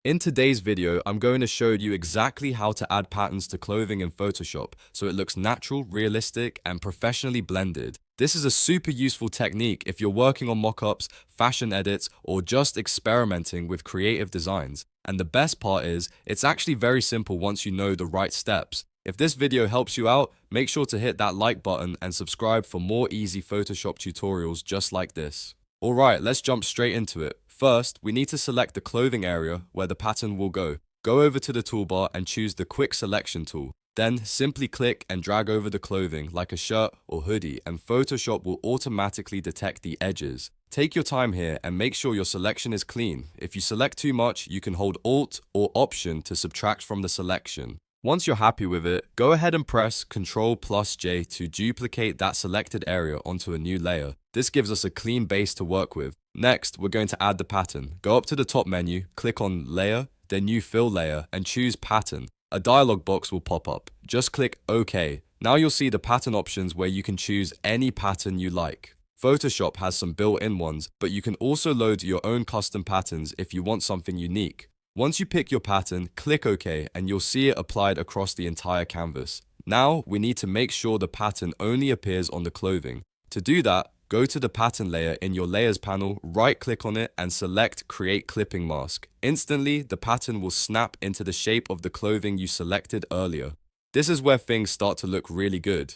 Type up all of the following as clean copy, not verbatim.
In today's video, I'm going to show you exactly how to add patterns to clothing in Photoshop so it looks natural, realistic, and professionally blended. This is a super useful technique if you're working on mockups, fashion edits, or just experimenting with creative designs. And the best part is, it's actually very simple once you know the right steps. If this video helps you out, make sure to hit that like button and subscribe for more easy Photoshop tutorials just like this. Alright, let's jump straight into it. First, we need to select the clothing area where the pattern will go. Go over to the toolbar and choose the Quick Selection tool. Then simply click and drag over the clothing like a shirt or hoodie, and Photoshop will automatically detect the edges. Take your time here and make sure your selection is clean. If you select too much, you can hold Alt or Option to subtract from the selection. Once you're happy with it, go ahead and press Ctrl+J to duplicate that selected area onto a new layer. This gives us a clean base to work with. Next, we're going to add the pattern. Go up to the top menu, click on Layer, then New Fill Layer, and choose Pattern. A dialog box will pop up. Just click OK. Now you'll see the pattern options where you can choose any pattern you like. Photoshop has some built-in ones, but you can also load your own custom patterns if you want something unique. Once you pick your pattern, click OK and you'll see it applied across the entire canvas. Now, we need to make sure the pattern only appears on the clothing. To do that, go to the pattern layer in your Layers panel, right-click on it and select Create Clipping Mask. Instantly, the pattern will snap into the shape of the clothing you selected earlier. This is where things start to look really good.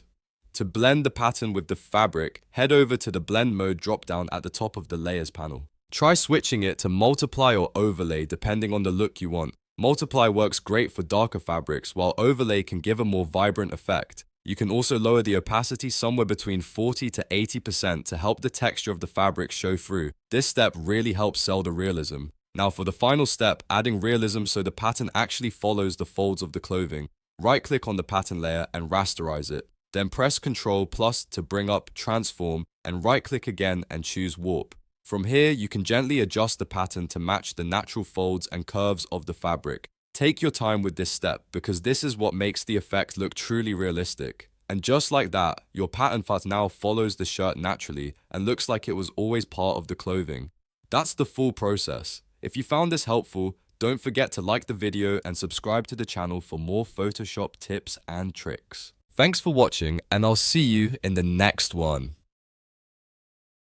To blend the pattern with the fabric, head over to the Blend Mode drop-down at the top of the Layers panel. Try switching it to multiply or overlay depending on the look you want. Multiply works great for darker fabrics, while overlay can give a more vibrant effect. You can also lower the opacity somewhere between 40 to 80% to help the texture of the fabric show through. This step really helps sell the realism. Now for the final step, adding realism so the pattern actually follows the folds of the clothing. Right-click on the pattern layer and rasterize it. Then press Ctrl+ to bring up Transform and right-click again and choose Warp. From here, you can gently adjust the pattern to match the natural folds and curves of the fabric. Take your time with this step because this is what makes the effect look truly realistic. And just like that, your pattern now follows the shirt naturally and looks like it was always part of the clothing. That's the full process. If you found this helpful, don't forget to like the video and subscribe to the channel for more Photoshop tips and tricks. Thanks for watching, and I'll see you in the next one.